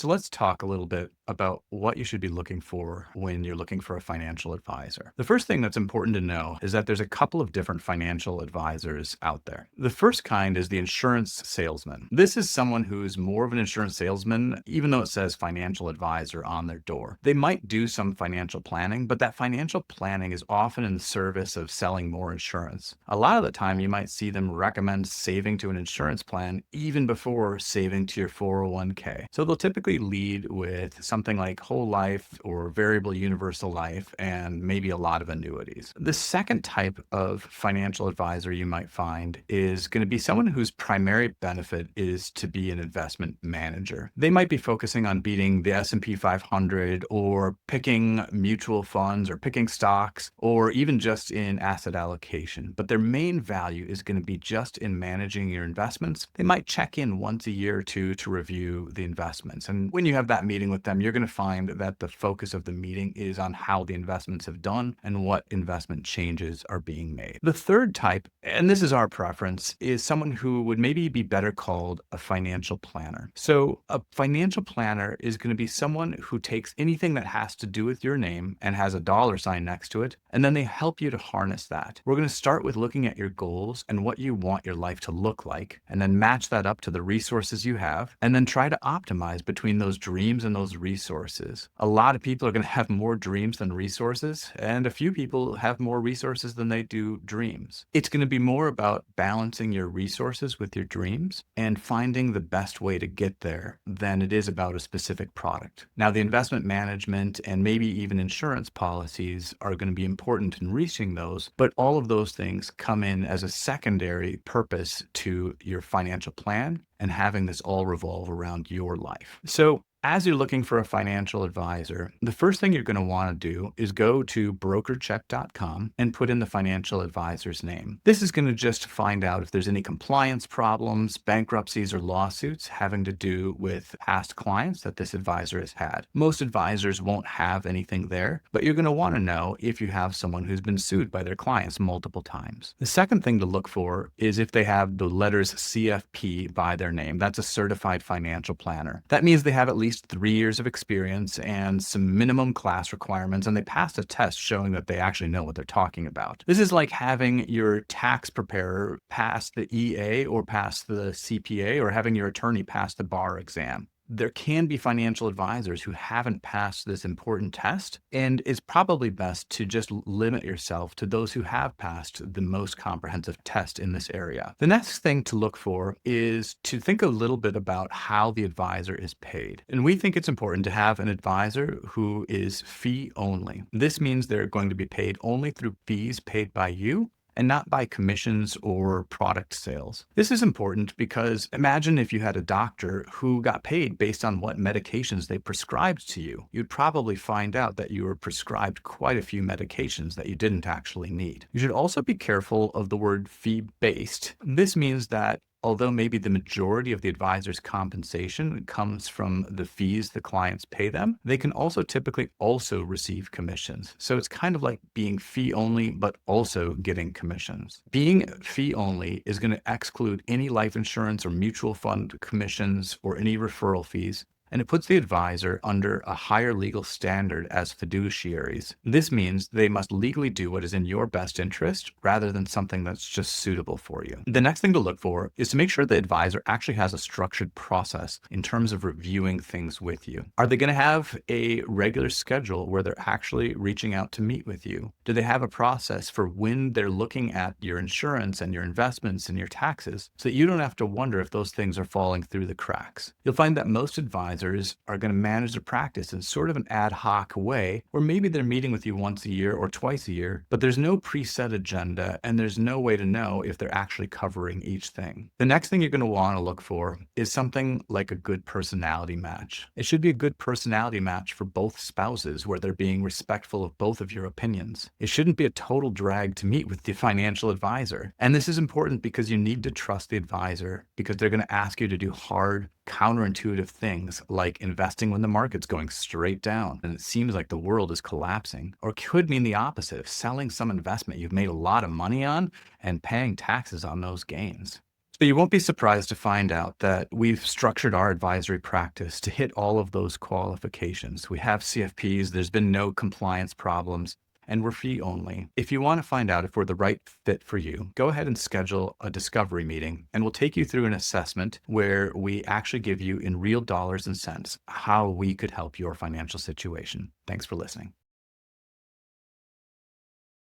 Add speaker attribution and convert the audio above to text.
Speaker 1: So let's talk a little bit about what you should be looking for when you're looking for a financial advisor. The first thing that's important to know is that there's a couple of different financial advisors out there. The first kind is the insurance salesman. This is someone who's more of an insurance salesman, even though it says financial advisor on their door. They might do some financial planning, but that financial planning is often in the service of selling more insurance. A lot of the time, you might see them recommend saving to an insurance plan even before saving to your 401k. So they'll typically lead with something like whole life or variable universal life and maybe a lot of annuities. The second type of financial advisor you might find is going to be someone whose primary benefit is to be an investment manager. They might be focusing on beating the S&P 500 or picking mutual funds or picking stocks or even just in asset allocation. But their main value is going to be just in managing your investments. They might check in once a year or two to review the investments. And when you have that meeting with them, you're going to find that the focus of the meeting is on how the investments have done and what investment changes are being made. The third type, and this is our preference, is someone who would maybe be better called a financial planner. So a financial planner is going to be someone who takes anything that has to do with your name and has a dollar sign next to it, and then they help you to harness that. We're going to start with looking at your goals and what you want your life to look like, and then match that up to the resources you have, and then try to optimize between those dreams and those resources. A lot of people are going to have more dreams than resources, and a few people have more resources than they do dreams. It's going to be more about balancing your resources with your dreams and finding the best way to get there than it is about a specific product. Now, the investment management and maybe even insurance policies are going to be important in reaching those, but all of those things come in as a secondary purpose to your financial plan and having this all revolve around your life. So as you're looking for a financial advisor, the first thing you're going to want to do is go to BrokerCheck.com and put in the financial advisor's name. This is going to just find out if there's any compliance problems, bankruptcies, or lawsuits having to do with past clients that this advisor has had. Most advisors won't have anything there, but you're going to want to know if you have someone who's been sued by their clients multiple times. The second thing to look for is if they have the letters CFP by their name. That's a certified financial planner. That means they have at least 3 years of experience and some minimum class requirements, and they passed a test showing that they actually know what they're talking about. This is like having your tax preparer pass the EA or pass the CPA, or having your attorney pass the bar exam. There can be financial advisors who haven't passed this important test, and it's probably best to just limit yourself to those who have passed the most comprehensive test in this area. The next thing to look for is to think a little bit about how the advisor is paid. And we think it's important to have an advisor who is fee only. This means they're going to be paid only through fees paid by you and not by commissions or product sales. This is important because imagine if you had a doctor who got paid based on what medications they prescribed to you. You'd probably find out that you were prescribed quite a few medications that you didn't actually need. You should also be careful of the word fee-based. This means that although maybe the majority of the advisor's compensation comes from the fees the clients pay them, they can also typically also receive commissions. So it's kind of like being fee only, but also getting commissions. Being fee only is going to exclude any life insurance or mutual fund commissions or any referral fees, and it puts the advisor under a higher legal standard as fiduciaries. This means they must legally do what is in your best interest rather than something that's just suitable for you. The next thing to look for is to make sure the advisor actually has a structured process in terms of reviewing things with you. Are they going to have a regular schedule where they're actually reaching out to meet with you? Do they have a process for when they're looking at your insurance and your investments and your taxes so that you don't have to wonder if those things are falling through the cracks? You'll find that most advisors are going to manage their practice in sort of an ad hoc way, or maybe they're meeting with you once a year or twice a year, but there's no preset agenda and there's no way to know if they're actually covering each thing. The next thing you're going to want to look for is something like a good personality match. It should be a good personality match for both spouses where they're being respectful of both of your opinions. It shouldn't be a total drag to meet with the financial advisor. And this is important because you need to trust the advisor, because they're going to ask you to do hard, counterintuitive things like investing when the market's going straight down and it seems like the world is collapsing, or could mean the opposite of selling some investment you've made a lot of money on and paying taxes on those gains. But you won't be surprised to find out that we've structured our advisory practice to hit all of those qualifications. We have CFPs, there's been no compliance problems, and we're fee only. If you want to find out if we're the right fit for you, go ahead and schedule a discovery meeting, and we'll take you through an assessment where we actually give you in real dollars and cents how we could help your financial situation. Thanks for listening.